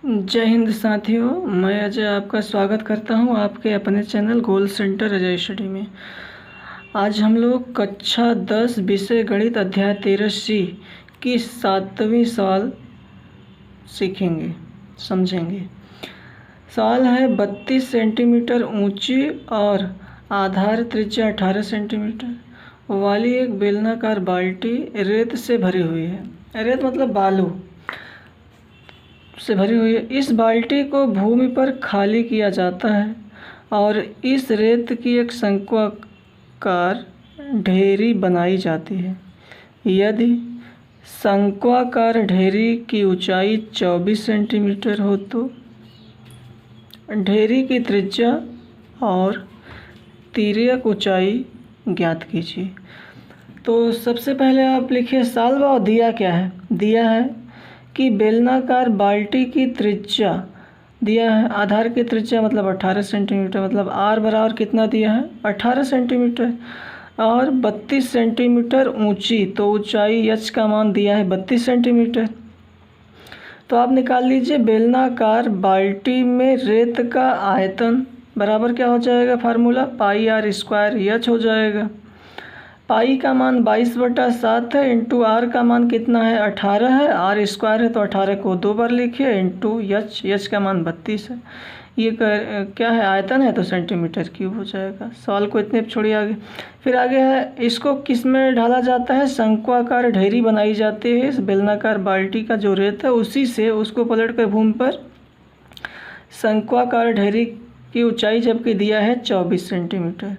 जय हिंद साथियों, मैं अजय आपका स्वागत करता हूं आपके अपने चैनल गोल सेंटर अजय स्टडी में। आज हम लोग कक्षा 10 विषय गणित अध्याय 13C की 7वीं सवाल सीखेंगे, समझेंगे। सवाल है 32 सेंटीमीटर ऊंची और आधार त्रिज्या 18 सेंटीमीटर वाली एक बेलनाकार बाल्टी रेत से भरी हुई है। रेत मतलब बालू से भरी हुई है। इस बाल्टी को भूमि पर खाली किया जाता है और इस रेत की एक शंक्वाकार ढेरी बनाई जाती है। यदि शंक्वाकार ढेरी की ऊंचाई 24 सेंटीमीटर हो तो ढेरी की त्रिज्या और तिर्यक ऊंचाई ज्ञात कीजिए। तो सबसे पहले आप लिखिए साल और दिया क्या है। दिया है कि बेलनाकार बाल्टी की त्रिज्या दिया है, आधार की त्रिज्या मतलब 18 सेंटीमीटर, मतलब आर बराबर कितना दिया है 18 सेंटीमीटर, और 32 सेंटीमीटर ऊंची, तो ऊंचाई एच का मान दिया है 32 सेंटीमीटर। तो आप निकाल लीजिए बेलनाकार बाल्टी में रेत का आयतन बराबर क्या हो जाएगा, formula pi r square h हो जाएगा। पाई का मान 22/7 है, इंटू आर का मान कितना है 18 है, आर स्क्वायर है तो 18 को 2 बार लिखिए, इंटू एच, एच का मान 32 है। ये क्या है, आयतन है तो सेंटीमीटर क्यूब हो जाएगा। सवाल को इतने छोड़िए आगे। फिर आगे है इसको किस में ढाला जाता है, शंक्वाकार ढेरी बनाई जाती है। इस बेलनाकार बाल्टी का जो रेत है उसी से उसको पलट कर भूमि पर शंक्वाकार ढेरी की ऊंचाई जबकि दिया है 24 सेंटीमीटर।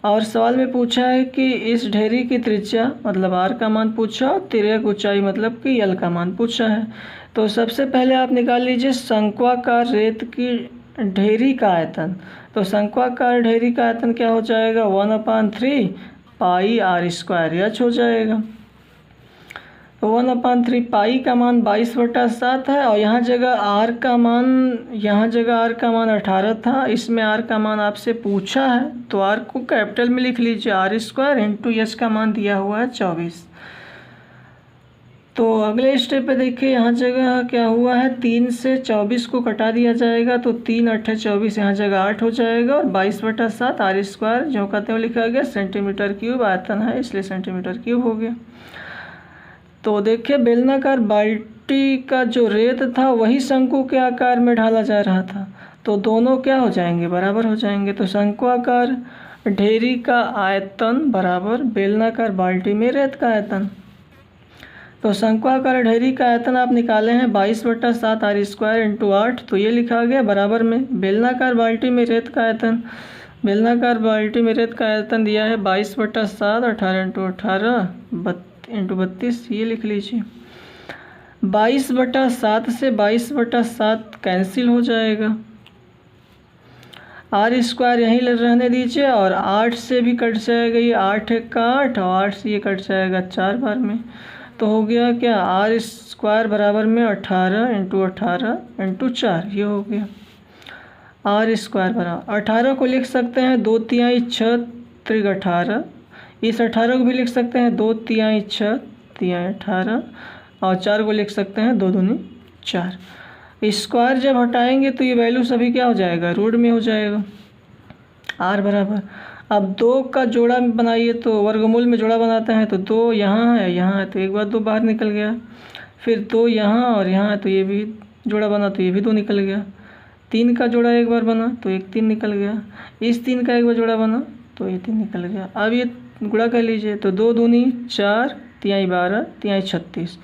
और सवाल में पूछा है कि इस ढेरी की त्रिज्या मतलब आर का मान पूछा, और तिर्यक ऊंचाई मतलब कि यल का मान पूछा है। तो सबसे पहले आप निकाल लीजिए शंक्वाकार रेत की ढेरी का आयतन। तो शंक्वाकार ढेरी का आयतन क्या हो जाएगा 1/3 पाई आर स्क्वायर एच हो जाएगा। 1/3 पाई का मान 22/7 है, और यहाँ जगह आर का मान 18 था, इसमें आर का मान आपसे पूछा है तो आर को कैपिटल में लिख लीजिए, आर स्क्वायर इंटू एच का मान दिया हुआ है 24। तो अगले स्टेप पे देखिए, यहाँ जगह क्या हुआ है 3 से 24 को कटा दिया जाएगा, तो 3 × 8 = 24, यहाँ जगह 8 हो जाएगा, और 22/7 आर स्क्वायर जो कहते हैं लिखा गया सेंटीमीटर क्यूब, आयतन है इसलिए सेंटीमीटर क्यूब हो गया। तो देखिए बेलनाकार बाल्टी का जो रेत था वही शंकु के आकार में ढाला जा रहा था, तो दोनों क्या हो जाएंगे, बराबर हो जाएंगे। तो शंक्वाकार ढेरी का आयतन बराबर बेलनाकार बाल्टी में रेत का आयतन। तो शंक्वाकार ढेरी का आयतन आप निकाले हैं 22/7 आर स्क्वायर इंटू 8, तो ये लिखा गया बराबर में बेलनाकार बाल्टी में रेत का आयतन। बेलनाकार बाल्टी में रेत का आयतन दिया है 22/7, 18 × 18 इंटू 32, ये लिख लीजिए। 22/7 से 22/7 कैंसिल हो जाएगा, आर स्क्वायर यहीं रहने दीजिए, और 8 से भी कट जाएगा, ये 8 × 8 और 8 से ये कट जाएगा 4 बार में, तो हो गया क्या आर स्क्वायर बराबर में 18 × 18 × 4, ये हो गया आर स्क्वायर बराबर। 18 को लिख सकते हैं 2 तिहाई 6 त्रिक 18, इस 18 को भी लिख सकते हैं 2 तिहाई 6 तिहाई 18, और 4 को लिख सकते हैं 2 दूनी 4। स्क्वायर जब हटाएंगे तो ये वैल्यू सभी क्या हो जाएगा, रूट में हो जाएगा। आर बराबर, अब 2 का जोड़ा बनाइए, तो वर्गमूल में जोड़ा बनाते हैं, तो 2 यहाँ है तो एक बार 2 बाहर निकल गया, फिर 2 यहाँ और यहाँ है तो ये भी जोड़ा बना तो ये भी 2 निकल गया। 3 का जोड़ा एक बार बना तो एक 3 निकल गया, इस 3 का एक बार जोड़ा बना तो ये 3 निकल गया। अब ये गुणा कर लीजिए, तो 2 दूनी 4 तिहाई 12 तिहाई 36,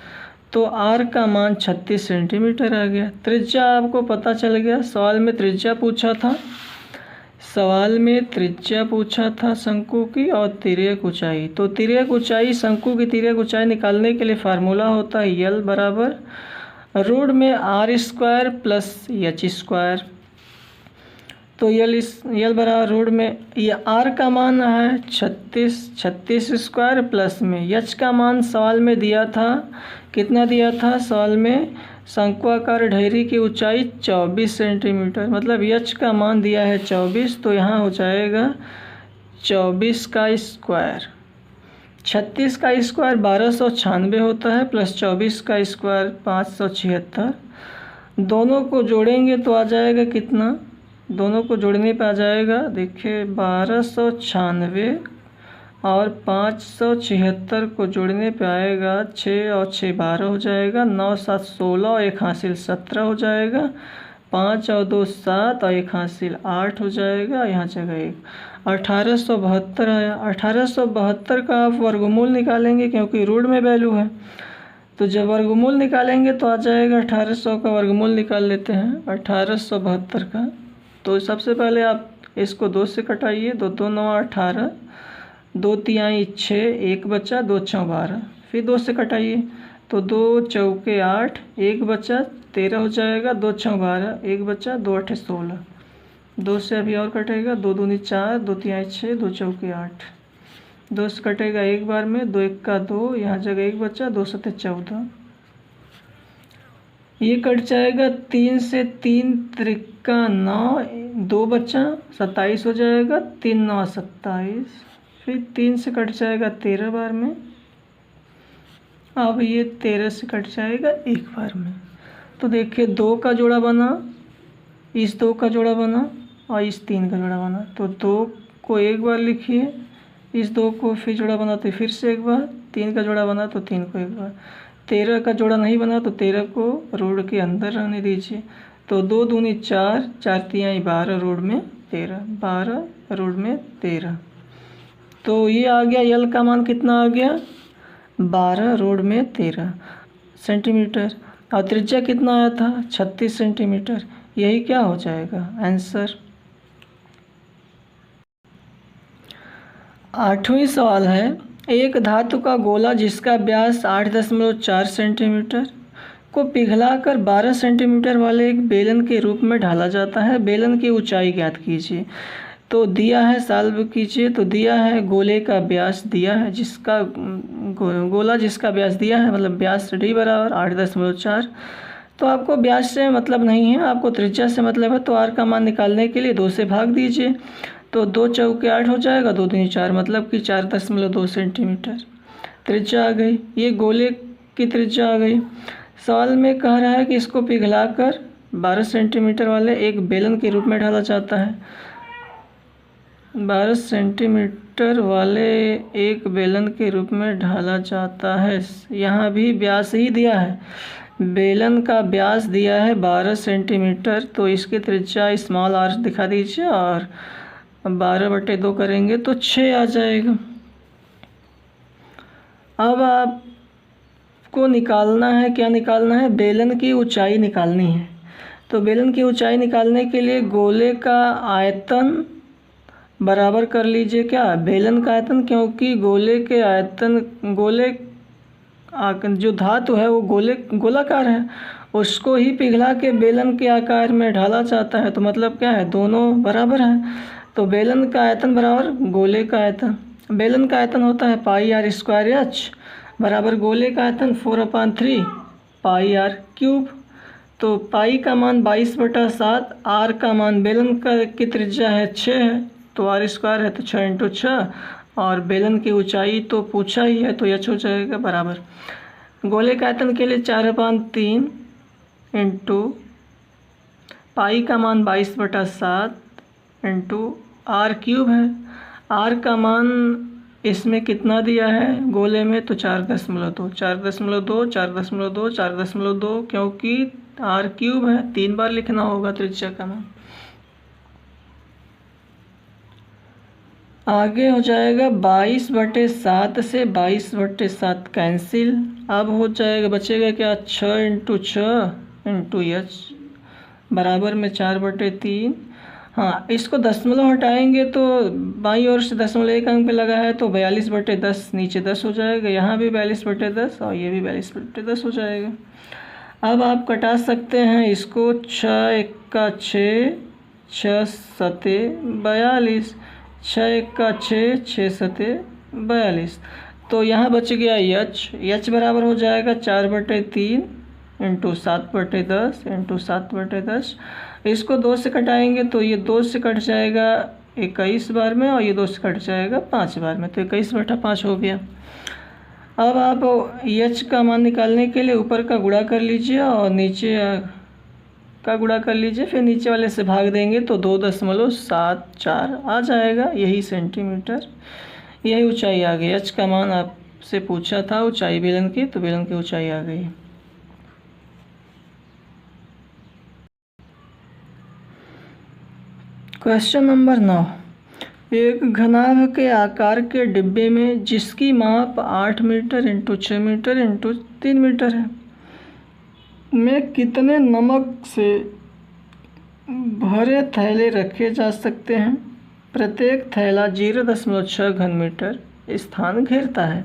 तो आर का मान 36 सेंटीमीटर आ गया। त्रिज्या आपको पता चल गया, सवाल में त्रिज्या पूछा था शंकु की, और तिर्यक ऊंचाई। तो तिर्यक ऊंचाई, शंकु की तिर्यक ऊंचाई निकालने के लिए फार्मूला होता है यल बराबर रूट में r square plus h square. तो यल बराबर रूट में ये आर का मान है 36 स्क्वायर प्लस में एच का मान सवाल में दिया था, कितना दिया था सवाल में, शंक्वाकार ढेरी की ऊंचाई 24 सेंटीमीटर, मतलब एच का मान दिया है 24, तो यहाँ हो जाएगा 24 का स्क्वायर। 36 का स्क्वायर 1296 होता है, प्लस 24 का स्क्वायर 576, दोनों को जोड़ेंगे तो आ जाएगा कितना, दोनों को जोड़ने पे आ जाएगा, देखिए 1296 और 576 को जोड़ने पे आएगा 6 और 6 12 हो जाएगा, 9 7 16 और 1 हासिल 17 हो जाएगा, 5 और 2 7 और 1 हासिल 8 हो जाएगा, यहाँ जगह 1 1872 आया। 1872 का आप वर्गमूल निकालेंगे क्योंकि रूट में वैल्यू है, तो जब वर्गमूल निकालेंगे तो आ जाएगा 1800 का वर्गमूल निकाल लेते हैं 1872 का। तो सबसे पहले आप इसको 2 से कटाइए, 2 2 9 18, 2 तिहाई 6, 1 बचा, 2 चौ 12, फिर 2 से कटाइए तो 2 चौके 8, 1 बचा 13 हो जाएगा, 2 चौ 12, 1 बचा, 2 8 16, 2 से अभी और कटेगा, 2 दूनी 4, 2 तिहाई 6, 2 चौके 8, 2 से कटेगा एक बार में, 2 1 का 2, यहाँ जगह 1 बचा, 2 7 14, ये कट जाएगा, 3 से 3 त्रिका 9, 2 बचा 27 हो जाएगा, 3 9 27, फिर 3 से कट जाएगा 13 बार में, अब ये 13 से कट जाएगा एक बार में। तो देखिए 2 का जोड़ा बना, इस 2 का जोड़ा बना और इस 3 का जोड़ा बना, तो 2 को एक बार लिखिए, इस 2 को फिर जोड़ा बना तो फिर से एक बार, 3 का जोड़ा बना तो 3 को एक बार, 13 का जोड़ा नहीं बना तो 13 को रोड के अंदर रहने दीजिए। तो 2 दूनी 4, 4 तिहाई 12, रोड में 13, 12 रोड में 13, तो ये आ गया, यल का मान कितना आ गया 12, रोड में 13 सेंटीमीटर, और त्रिज्या कितना आया था 36 सेंटीमीटर। यही क्या हो जाएगा आंसर। 8वां सवाल है, एक धातु का गोला जिसका व्यास 8.4 सेंटीमीटर को पिघलाकर 12 सेंटीमीटर वाले एक बेलन के रूप में ढाला जाता है, बेलन की ऊंचाई ज्ञात कीजिए। तो दिया है, सॉल्व कीजिए, तो दिया है गोले का व्यास दिया है, जिसका गोला जिसका व्यास दिया है, मतलब व्यास d बराबर 8.4, तो आपको व्यास से मतलब नहीं है, आपको त्रिज्या से मतलब है, तो r का मान निकालने के लिए 2 से भाग दीजिए, तो 2 चौके 8 हो जाएगा, 2 दूनी 4, मतलब कि 4.2 सेंटीमीटर त्रिज्या आ गई। ये गोले की त्रिज्या आ गई। सवाल में कह रहा है कि इसको पिघलाकर 12 सेंटीमीटर वाले एक बेलन के रूप में ढाला जाता है, 12 सेंटीमीटर वाले एक बेलन के रूप में ढाला जाता है। यहाँ भी व्यास ही दिया है, बेलन का व्यास दिया है 12 सेंटीमीटर, तो इसकी त्रिज्या स्मॉल आर दिखा दीजिए और 12/2 करेंगे तो 6 आ जाएगा। अब आपको निकालना है, क्या निकालना है, बेलन की ऊंचाई निकालनी है। तो बेलन की ऊंचाई निकालने के लिए गोले का आयतन बराबर कर लीजिए क्या, बेलन का आयतन, क्योंकि गोले के आयतन, गोले जो धातु है वो गोलाकार है, उसको ही पिघला के बेलन के आकार में ढाला जाता है, तो मतलब क्या है, दोनों बराबर हैं। तो बेलन का आयतन बराबर गोले का आयतन, बेलन का आयतन होता है πr² बराबर गोले का आयतन 4/3 πr³। तो पाई का मान 22/7, आर का मान बेलन की त्रिज्या है 6 है, तो r² है तो 6 × 6, और बेलन की ऊंचाई तो पूछा ही है तो h हो जाएगा बराबर। गोले का आयतन के लिए 4/3 इंटू पाई का मान 22/7 इंटू r³ है, r का मान इसमें कितना दिया है गोले में, तो 4.2, 4.2, 4.2, 4.2, क्योंकि r³ है, 3 बार लिखना होगा त्रिज्या का मान। आगे हो जाएगा 22/7 से 22/7 कैंसिल, अब हो जाएगा, बचेगा क्या 6 × 6 इंटू h बराबर में 4/3। हाँ, इसको दशमलव हटाएंगे तो बाईं ओर से 0.1 अंक पे लगा है, तो 42/10 नीचे 10 हो जाएगा, यहाँ भी 42/10 और ये भी 42/10 हो जाएगा। अब आप कटा सकते हैं इसको, 6 1 का 6, 6 7 42, 6 1 का 6, 6 7 42, तो यहाँ बच गया h बराबर हो जाएगा 4/3 इंटू 7/10 इंटू 7/10। इसको 2 से कटाएंगे तो ये 2 से कट जाएगा 21 बार में, और ये 2 से कट जाएगा 5 बार में, तो 21/5 हो गया। अब आप h का मान निकालने के लिए ऊपर का गुणा कर लीजिए और नीचे का गुणा कर लीजिए, फिर नीचे वाले से भाग देंगे तो 2.74 आ जाएगा, यही सेंटीमीटर। यही ऊंचाई आ गई। h का मान आपसे पूछा था ऊंचाई बेलन की, तो बेलन की ऊंचाई आ गई। क्वेश्चन नंबर 9, एक घनाभ के आकार के डिब्बे में जिसकी माप 8 metre into 6 metre into 3 metre है में कितने नमक से भरे थैले रखे जा सकते हैं? प्रत्येक थैला 0.6 घन मीटर स्थान घेरता है।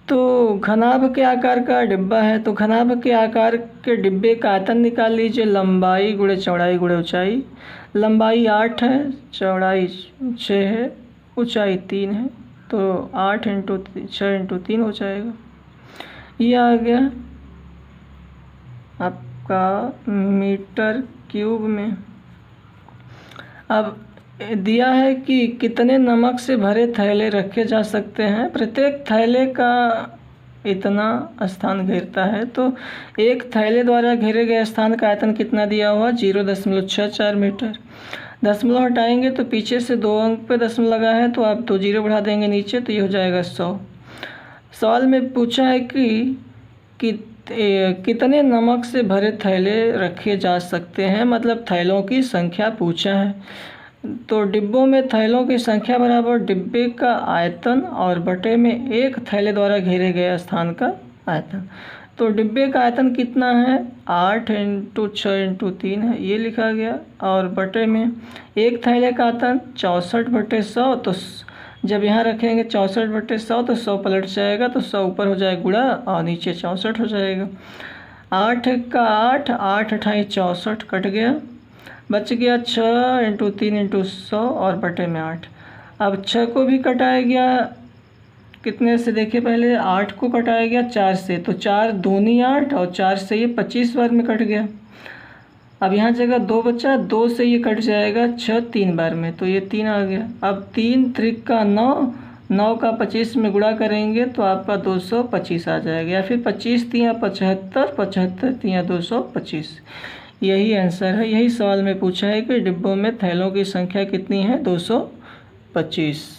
तो घनाभ के आकार का डिब्बा है, तो घनाभ के आकार के डिब्बे का आयतन निकाल लीजिए। लंबाई गुणे चौड़ाई गुणे ऊंचाई। लंबाई 8 है, चौड़ाई 6 है, ऊंचाई 3 है, तो 8 इंटू 6 इंटू 3 हो जाएगा। ये आ गया आपका मीटर क्यूब में। अब दिया है कि कितने नमक से भरे थैले रखे जा सकते हैं। प्रत्येक थैले का इतना स्थान घेरता है, तो एक थैले द्वारा घेरे गए स्थान का आयतन कितना दिया हुआ? 0.64 मीटर। दशमलव हटाएंगे तो पीछे से 2 अंक पे दशमलव लगा है, तो आप 2 जीरो बढ़ा देंगे नीचे, तो ये हो जाएगा 100। सवाल में पूछा है कि कितने नमक से भरे थैले रखे जा सकते हैं, मतलब थैलों की संख्या पूछा है। तो डिब्बों में थैलों की संख्या बराबर डिब्बे का आयतन और बटे में एक थैले द्वारा घेरे गए स्थान का आयतन। तो डिब्बे का आयतन कितना है? 8 इंटू 6 इंटू 3 है, ये लिखा गया। और बटे में एक थैले का आयतन 64/100, तो जब यहाँ रखेंगे 64/100 तो 100 पलट जाएगा, तो 100 ऊपर हो जाएगा गुणा और नीचे 64 हो जाएगा। 8 का 8, 8 अठाई 64 कट गया, बच गया 6 इंटू 3 इंटू 100 और बटे में 8। अब 6 को भी कटाया गया कितने से देखिए, पहले 8 को कटाया गया 4 से, तो 4 दूनी 8 और 4 से ये 25 बार में कट गया। अब यहाँ जगह 2 बचा, 2 से ये कट जाएगा 6 3 बार में, तो ये 3 आ गया। अब 3 त्रिक का 9, 9 का 25 में गुणा करेंगे तो आपका 225 आ जाएगा, या फिर 25 तियाँ 75, 75 तियाँ 225। यही आंसर है। यही सवाल में पूछा है कि डिब्बों में थैलों की संख्या कितनी है? 225।